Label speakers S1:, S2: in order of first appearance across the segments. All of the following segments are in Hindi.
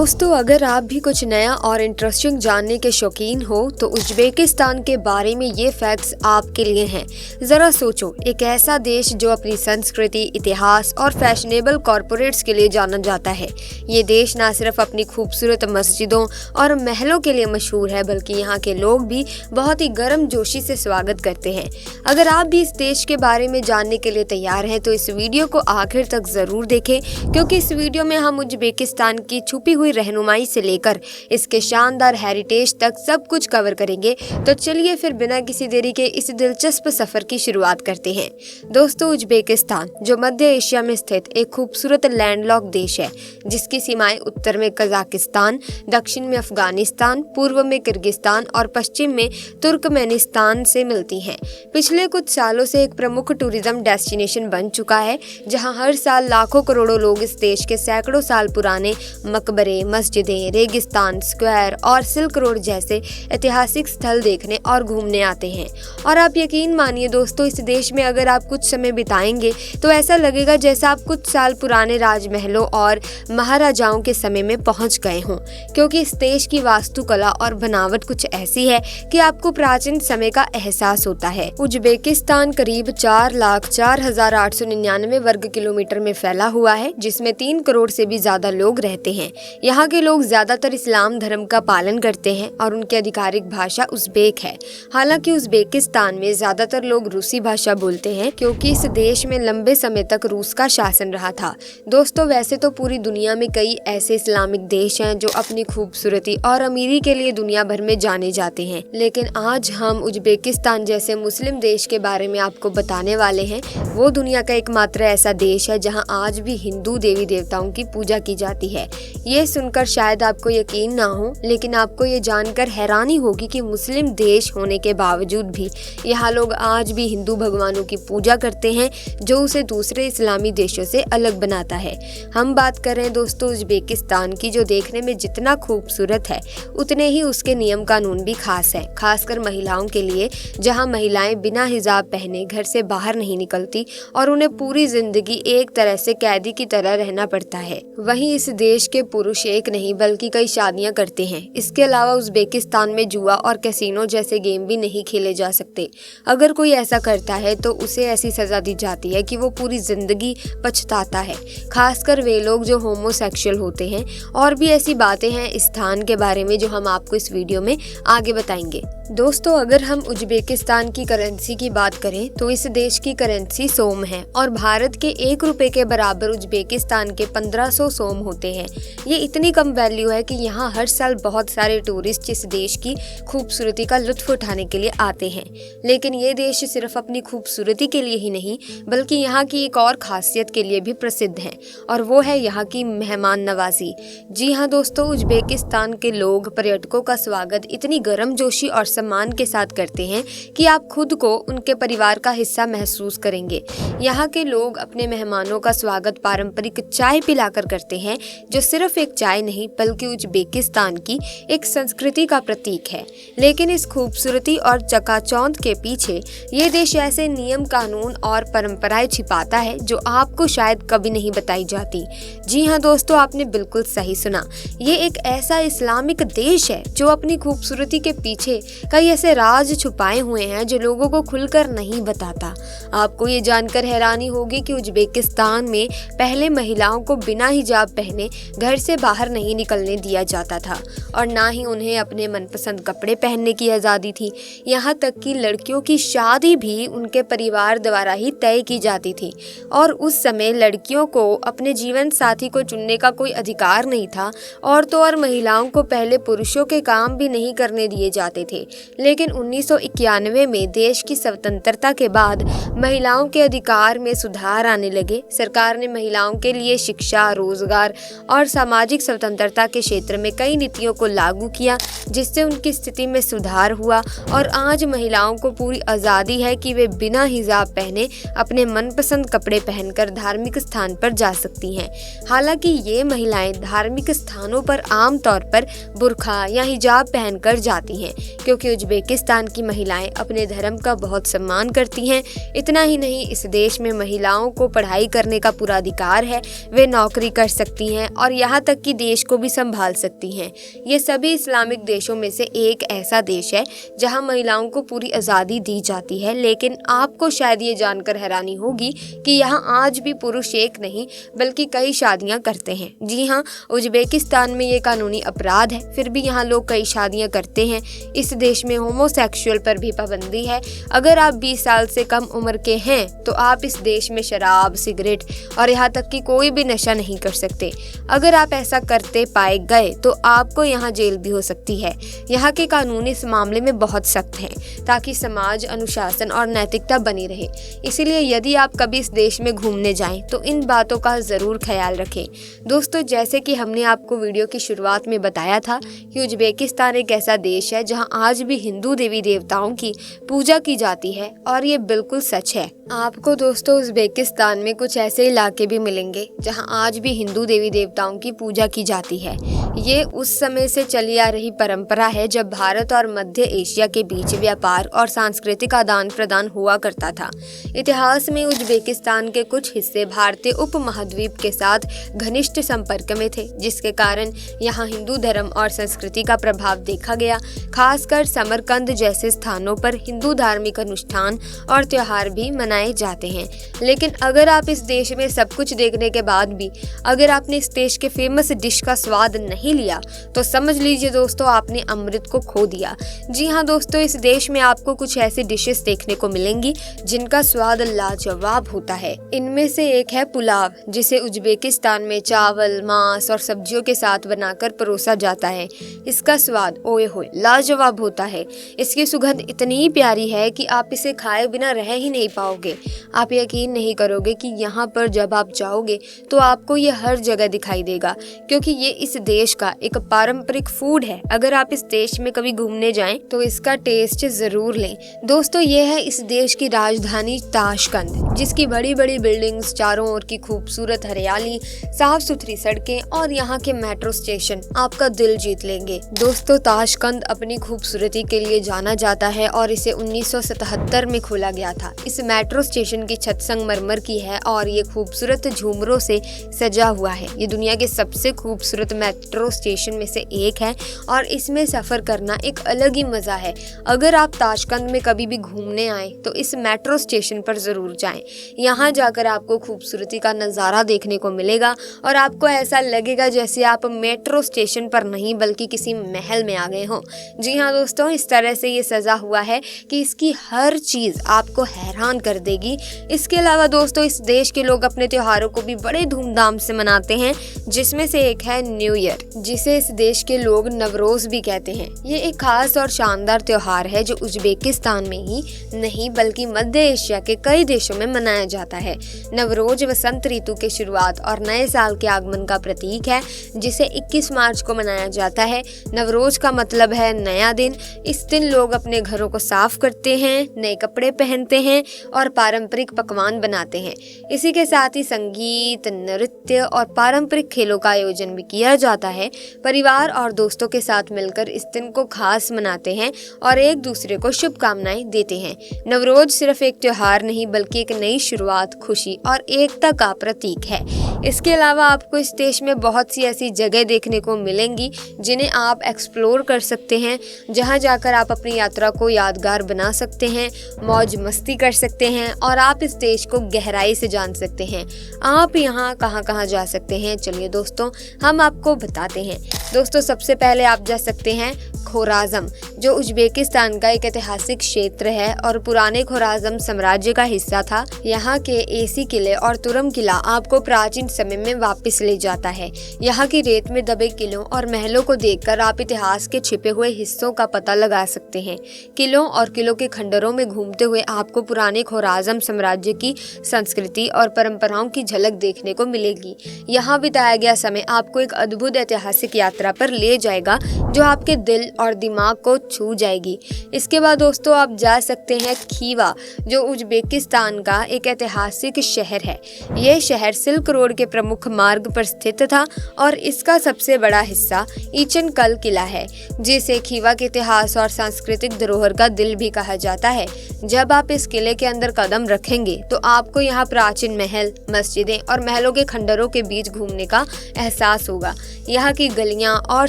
S1: दोस्तों, अगर आप भी कुछ नया और इंटरेस्टिंग जानने के शौकीन हो तो उज़्बेकिस्तान के बारे में ये फैक्ट्स आपके लिए हैं। ज़रा सोचो, एक ऐसा देश जो अपनी संस्कृति, इतिहास और फैशनेबल कॉरपोरेट्स के लिए जाना जाता है। ये देश ना सिर्फ अपनी खूबसूरत मस्जिदों और महलों के लिए मशहूर है, बल्कि यहाँ के लोग भी बहुत ही गर्मजोशी से स्वागत करते हैं। अगर आप भी इस देश के बारे में जानने के लिए तैयार हैं तो इस वीडियो को आखिर तक ज़रूर देखें, क्योंकि इस वीडियो में हम उज़्बेकिस्तान की छुपी हुई रहनुमाई से लेकर इसके शानदार हेरिटेज तक सब कुछ कवर करेंगे। तो चलिए फिर बिना किसी देरी के इस दिलचस्प सफर की शुरुआत करते हैं। दोस्तों, उज़्बेकिस्तान जो मध्य एशिया में स्थित एक खूबसूरत लैंडलॉक देश है, जिसकी सीमाएं उत्तर में कजाकिस्तान, दक्षिण में अफगानिस्तान, पूर्व में किर्गिस्तान और पश्चिम में तुर्कमेनिस्तान से मिलती हैं। पिछले कुछ सालों से एक प्रमुख टूरिज्म डेस्टिनेशन बन चुका है, जहां हर साल लाखों करोड़ों लोग इस देश के सैकड़ों साल पुराने मकबरे, मस्जिदें, रेगिस्तान, स्क्वायर और सिल्क रोड जैसे ऐतिहासिक स्थल देखने और घूमने आते हैं। और आप यकीन मानिए दोस्तों, इस देश में अगर आप कुछ समय बिताएंगे तो ऐसा लगेगा जैसा आप कुछ साल पुराने राजमहलों और महाराजाओं के समय में पहुंच गए हों, क्योंकि इस देश की वास्तुकला और बनावट कुछ ऐसी है कि आपको प्राचीन समय का एहसास होता है। उज़्बेकिस्तान करीब 4,04,899 वर्ग किलोमीटर में फैला हुआ है, जिसमें 3 करोड़ से भी ज्यादा लोग रहते हैं। यहाँ के लोग ज्यादातर इस्लाम धर्म का पालन करते हैं और उनकी आधिकारिक भाषा उज़्बेक है। हालांकि उज़्बेकिस्तान में ज्यादातर लोग रूसी भाषा बोलते हैं, क्योंकि इस देश में लंबे समय तक रूस का शासन रहा था। दोस्तों, वैसे तो पूरी दुनिया में कई ऐसे इस्लामिक देश हैं जो अपनी खूबसूरती और अमीरी के लिए दुनिया भर में जाने जाते हैं, लेकिन आज हम उज़्बेकिस्तान जैसे मुस्लिम देश के बारे में आपको बताने वाले हैं। वो दुनिया का एकमात्र ऐसा देश है जहाँ आज भी हिंदू देवी देवताओं की पूजा की जाती है। ये सुनकर शायद आपको यकीन ना हो, लेकिन आपको ये जानकर हैरानी होगी कि मुस्लिम देश होने के बावजूद भी यहाँ लोग आज भी हिंदू भगवानों की पूजा करते हैं, जो उसे दूसरे इस्लामी देशों से अलग बनाता है। हम बात कर रहे हैं दोस्तों उज़्बेकिस्तान की, जो देखने में जितना खूबसूरत है उतने ही उसके नियम कानून भी खास है, खासकर महिलाओं के लिए, जहाँ महिलाएं बिना हिजाब पहने घर से बाहर नहीं निकलती और उन्हें पूरी जिंदगी एक तरह से कैदी की तरह रहना पड़ता है। वहीं इस देश के पुरुष एक नहीं बल्कि कई शादियां करते हैं। इसके अलावा उज़्बेकिस्तान में जुआ और कैसीनो जैसे गेम भी नहीं खेले जा सकते। अगर कोई ऐसा करता है तो उसे ऐसी सजा दी जाती है कि वो पूरी जिंदगी पछताता है, खासकर वे लोग जो होमोसेक्सुअल होते हैं। और भी ऐसी बातें हैं इस स्थान के बारे में जो हम आपको इस वीडियो में आगे बताएंगे। दोस्तों, अगर हम उज़्बेकिस्तान की करेंसी की बात करें तो इस देश की करेंसी सोम है और भारत के 1 रुपए के बराबर उज़्बेकिस्तान के 1500 सोम होते हैं। ये इतनी कम वैल्यू है कि यहाँ हर साल बहुत सारे टूरिस्ट इस देश की खूबसूरती का लुत्फ उठाने के लिए आते हैं। लेकिन ये देश सिर्फ अपनी खूबसूरती के लिए ही नहीं बल्कि यहाँ की एक और खासियत के लिए भी प्रसिद्ध है, और वो है यहाँ की मेहमान नवाजी। जी हाँ दोस्तों, उज़्बेकिस्तान के लोग पर्यटकों का स्वागत इतनी गर्मजोशी और सम्मान के साथ करते हैं कि आप खुद को उनके परिवार का हिस्सा महसूस करेंगे। यहाँ के लोग अपने मेहमानों का स्वागत पारंपरिक चाय पिलाकर करते हैं, जो सिर्फ एक चाय नहीं बल्कि उज़्बेकिस्तान की एक संस्कृति का प्रतीक है। लेकिन इस खूबसूरती और चकाचौंध के पीछे ये देश ऐसे नियम कानून और परंपराएं छिपाता है जो आपको शायद कभी नहीं बताई जाती। जी हाँ दोस्तों, आपने बिल्कुल सही सुना। ये एक ऐसा इस्लामिक देश है जो अपनी खूबसूरती के पीछे कई ऐसे राज छुपाए हुए हैं जो लोगों को खुलकर नहीं बताता। आपको ये जानकर हैरानी होगी कि उज़्बेकिस्तान में पहले महिलाओं को बिना हिजाब पहने घर से बाहर नहीं निकलने दिया जाता था और ना ही उन्हें अपने मनपसंद कपड़े पहनने की आज़ादी थी। यहाँ तक कि लड़कियों की शादी भी उनके परिवार द्वारा ही तय की जाती थी और उस समय लड़कियों को अपने जीवन साथी को चुनने का कोई अधिकार नहीं था। और तो और महिलाओं को पहले पुरुषों के काम भी नहीं करने दिए जाते थे। लेकिन 1991 में देश की स्वतंत्रता के बाद महिलाओं के अधिकार में सुधार आने लगे। सरकार ने महिलाओं के लिए शिक्षा, रोजगार और सामाजिक स्वतंत्रता के क्षेत्र में कई नीतियों को लागू किया, जिससे उनकी स्थिति में सुधार हुआ और आज महिलाओं को पूरी आज़ादी है कि वे बिना हिजाब पहने अपने मनपसंद कपड़े पहनकर धार्मिक स्थान पर जा सकती हैं। हालांकि ये महिलाएं धार्मिक स्थानों पर आमतौर पर बुर्खा या हिजाब पहनकर जाती हैं, क्योंकि उज़्बेकिस्तान की महिलाएं अपने धर्म का बहुत सम्मान करती हैं। इतना ही नहीं, इस देश में महिलाओं को पढ़ाई करने का पूरा अधिकार है। वे नौकरी कर सकती हैं और यहाँ तक कि देश को भी संभाल सकती हैं। ये सभी इस्लामिक देशों में से एक ऐसा देश है जहां महिलाओं को पूरी आज़ादी दी जाती है, लेकिन आपको शायद ये जानकर हैरानी होगी कि यहाँ आज भी पुरुष एक नहीं बल्कि कई शादियाँ करते हैं। जी हाँ, उज्बेकिस्तान में ये कानूनी अपराध है, फिर भी यहाँ लोग कई शादियाँ करते हैं। इस देश में होमोसेक्सुअल पर भी पाबंदी है। अगर आप 20 साल से कम उम्र के हैं तो आप इस देश में शराब, सिगरेट और यहाँ तक कि कोई भी नशा नहीं कर सकते। अगर आप ऐसा करते पाए गए तो आपको यहाँ जेल भी हो सकती है। यहाँ के कानून इस मामले में बहुत सख्त हैं ताकि समाज, अनुशासन और नैतिकता बनी रहे। इसीलिए यदि आप कभी इस देश में घूमने जाएं तो इन बातों का ज़रूर ख्याल रखें। दोस्तों, जैसे कि हमने आपको वीडियो की शुरुआत में बताया था कि उज्बेकिस्तान एक ऐसा देश है जहां आज भी हिंदू देवी देवताओं की पूजा की जाती है और ये बिल्कुल सच है। आपको दोस्तों उज्बेकिस्तान में कुछ ऐसे इलाके भी मिलेंगे जहां आज भी हिंदू देवी देवताओं की पूजा की जाती है। ये उस समय से चली आ रही परंपरा है जब भारत और मध्य एशिया के बीच व्यापार और सांस्कृतिक आदान प्रदान हुआ करता था। इतिहास में उज्बेकिस्तान के कुछ हिस्से भारतीय उपमहाद्वीप के साथ घनिष्ठ संपर्क में थे, जिसके कारण यहाँ हिंदू धर्म और संस्कृति का प्रभाव देखा गया। खासकर समरकंद जैसे स्थानों पर हिंदू धार्मिक अनुष्ठान और त्योहार भी मनाए जाते हैं। लेकिन अगर आप इस देश में सब कुछ देखने के बाद भी अगर आपने इस देश के फेमस डिश का स्वाद नहीं लिया तो समझ लीजिए दोस्तों आपने अमृत को खो दिया। जी हाँ दोस्तों, इस देश में आपको कुछ ऐसी डिशेस देखने को मिलेंगी जिनका स्वाद लाजवाब होता है। इनमें से एक है पुलाव, जिसे उज्बेकिस्तान में चावल, मांस और सब्जियों के साथ बनाकर परोसा जाता है। इसका स्वाद ओए होए लाजवाब होता है। इसकी सुगंध इतनी प्यारी है कि आप इसे खाए बिना रह ही नहीं पाओगे। आप यकीन नहीं करोगे कि यहाँ पर जब आप जाओगे तो आपको ये हर जगह दिखाई देगा, क्योंकि ये इस देश का एक पारंपरिक फूड है। अगर आप इस देश में कभी घूमने जाएं तो इसका टेस्ट जरूर लें। दोस्तों, ये है इस देश की राजधानी ताशकंद, जिसकी बड़ी बड़ी बिल्डिंग्स, चारों ओर की खूबसूरत हरियाली, साफ सुथरी सड़कें और यहाँ के मेट्रो स्टेशन आपका दिल जीत लेंगे। दोस्तों, ताशकंद अपनी खूबसूरती के लिए जाना जाता है और इसे 1977 में खोला गया था। इस मेट्रो स्टेशन की छत संगमरमर की है और ये खूबसूरत झूमरों से सजा हुआ है। ये दुनिया के सबसे खूबसूरत मेट्रो स्टेशन में से एक है और इसमें सफर करना एक अलग ही मजा है। अगर आप ताशकंद में कभी भी घूमने आए तो इस मेट्रो स्टेशन पर जरूर जाएं। यहाँ जाकर आपको खूबसूरती का नज़ारा देखने को मिलेगा और आपको ऐसा लगेगा जैसे आप मेट्रो स्टेशन पर नहीं बल्कि किसी महल में आ गए हो। जी हाँ दोस्तों, इस तरह से ये सजा हुआ है कि इसकी हर चीज़ आपको हैरान कर देगी। इसके अलावा दोस्तों, इस देश के लोग अपने त्योहारों को भी बड़े धूमधाम से मनाते हैं, जिसमें से एक है न्यू ईयर, जिसे इस देश के लोग नवरोज भी कहते हैं। ये एक खास और शानदार त्योहार है जो उज्बेकिस्तान में ही नहीं बल्कि मध्य एशिया के कई देशों में मनाया जाता है। नवरोज वसंत ऋतु के शुरुआत और नए साल के आगमन का प्रतीक है, जिसे 21 मार्च को मनाया जाता है। नवरोज का मतलब है नया दिन। इस दिन लोग अपने घरों को साफ करते हैं, नए कपड़े पहनते हैं और पारंपरिक पकवान बनाते हैं। इसी के साथ ही संगीत, नृत्य और पारंपरिक खेलों का आयोजन भी किया जाता है। परिवार और दोस्तों के साथ मिलकर इस दिन को खास मनाते हैं और एक दूसरे को शुभकामनाएं देते हैं। नवरोज सिर्फ एक त्योहार नहीं बल्कि एक नई शुरुआत, खुशी और एकता का प्रतीक है। इसके अलावा आपको इस देश में बहुत सी ऐसी जगह देखने को मिलेंगी जिन्हें आप एक्सप्लोर कर सकते हैं, जहां जाकर आप अपनी यात्रा को यादगार बना सकते हैं, मौज मस्ती कर सकते हैं और आप इस देश को गहराई से जान सकते हैं। आप यहाँ कहाँ कहाँ जा सकते हैं, चलिए दोस्तों हम आपको बताते हैं। दोस्तों, सबसे पहले आप जा सकते हैं खोराज़म, जो उज्बेकिस्तान का एक ऐतिहासिक क्षेत्र है और पुराने खोराज़म साम्राज्य का हिस्सा था। यहाँ के एसी किले और तुरम किला आपको प्राचीन समय में वापस ले जाता है। यहाँ की रेत में दबे किलों और महलों को देखकर आप इतिहास के छिपे हुए हिस्सों का पता लगा सकते हैं। किलों और किलों के खंडरों में घूमते हुए आपको पुराने खोराज़म साम्राज्य की संस्कृति और परंपराओं की झलक देखने को मिलेगी। यहाँ बिताया गया समय आपको एक अद्भुत ऐतिहासिक यात्रा पर ले जाएगा जो आपके दिल और दिमाग को छू जाएगी। इसके बाद दोस्तों आप जा सकते हैं खीवा, जो उज्बेकिस्तान का एक ऐतिहासिक शहर है। यह शहर सिल्क रोड के प्रमुख मार्ग पर स्थित था और इसका सबसे बड़ा हिस्सा ईचन कल किला है, जिसे खीवा के इतिहास और सांस्कृतिक धरोहर का दिल भी कहा जाता है। जब आप इस किले के अंदर कदम रखेंगे तो आपको यहाँ प्राचीन महल, मस्जिदें और महलों के खंडरों के बीच घूमने का एहसास होगा। यहाँ की गलियाँ और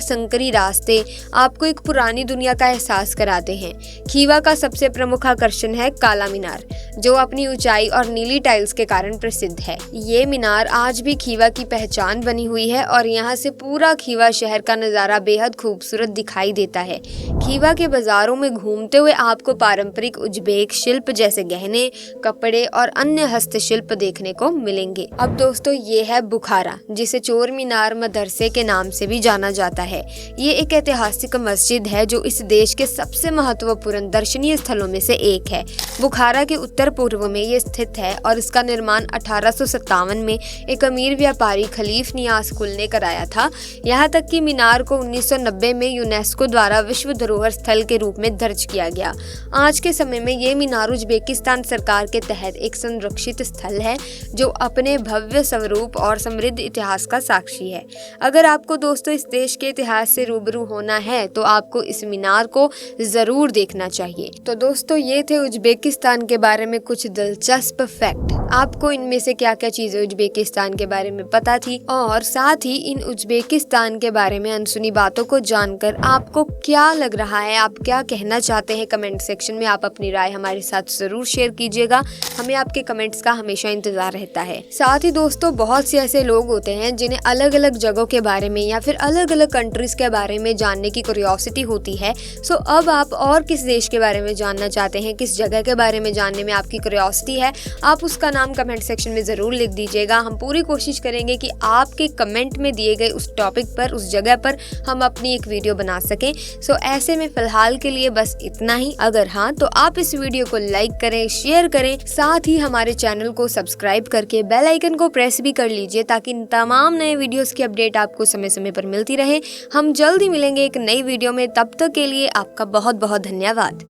S1: संकरी रास्ते आपको एक पुरानी दुनिया का एहसास कराते हैं। खीवा का सबसे प्रमुख आकर्षण है काला मीनार, जो अपनी ऊंचाई और नीली टाइल्स के कारण प्रसिद्ध है। ये मीनार आज भी खीवा की पहचान बनी हुई है और यहाँ से पूरा खीवा शहर का नज़ारा बेहद खूबसूरत दिखाई देता है। खीवा के बाजारों में घूमते हुए आपको पारंपरिक उज्बेक शिल्प जैसे गहने, कपड़े और अन्य हस्तशिल्प देखने को मिलेंगे। अब दोस्तों ये है बुखारा, जिसे चोर मीनार मदरसे के नाम से भी जाना जाता है। ये एक ऐतिहासिक मस्जिद है जो इस देश के सबसे महत्वपूर्ण दर्शनीय स्थलों में से एक है। बुखारा के उत्तर पूर्व में ये स्थित है और इसका निर्माण 1857 में एक अमीर व्यापारी खलीफ नियाज कुल ने कराया था। यहाँ तक कि मीनार को 1990 में यूनेस्को द्वारा विश्व धरोहर स्थल के रूप में दर्ज किया गया। आज के समय में ये मीनार उज्बेकिस्तान सरकार के तहत एक संरक्षित स्थल है, जो अपने भव्य स्वरूप और समृद्ध इतिहास का साक्षी है। अगर आपको दोस्तों इस देश के इतिहास से रूबरू होना है तो आपको इस मीनार को जरूर देखना चाहिए। तो दोस्तों ये थे उज्बेकिस्तान के बारे में कुछ दिलचस्प फैक्ट। आपको इनमें से क्या क्या चीजें उज्बेकिस्तान के बारे में पता थी, और साथ ही इन उज्बेकिस्तान के बारे में अनसुनी बातों को जानकर आपको क्या लग रहा है, आप क्या कहना चाहते हैं, कमेंट सेक्शन में आप अपनी राय हमारे साथ जरूर शेयर कीजिएगा। हमें आपके कमेंट्स का हमेशा इंतजार रहता है। साथ ही दोस्तों बहुत से ऐसे लोग होते हैं जिन्हें अलग अलग जगहों के बारे में या फिर अलग अलग कंट्रीज के बारे में जानने की क्यूरियोसिटी होती है। सो अब आप और किस देश के बारे में जानना चाहते हैं, किस जगह के बारे में जानने में आपकी क्यूरियोसिटी है, आप उसका नाम कमेंट सेक्शन में जरूर लिख दीजिएगा। हम पूरी कोशिश करेंगे कि आपके कमेंट में दिए गए उस टॉपिक पर, उस जगह पर हम अपनी एक वीडियो बना सकें। सो ऐसे में फिलहाल के लिए बस इतना ही। अगर हाँ तो आप इस वीडियो को लाइक करें, शेयर करें, साथ ही हमारे चैनल को सब्सक्राइब करके बेल आइकन को प्रेस भी कर लीजिए, ताकि तमाम नए वीडियोस की अपडेट आपको समय समय पर मिलती रहे। हम जल्द ही मिलेंगे एक नई वीडियो में, तब तक के लिए आपका बहुत बहुत धन्यवाद।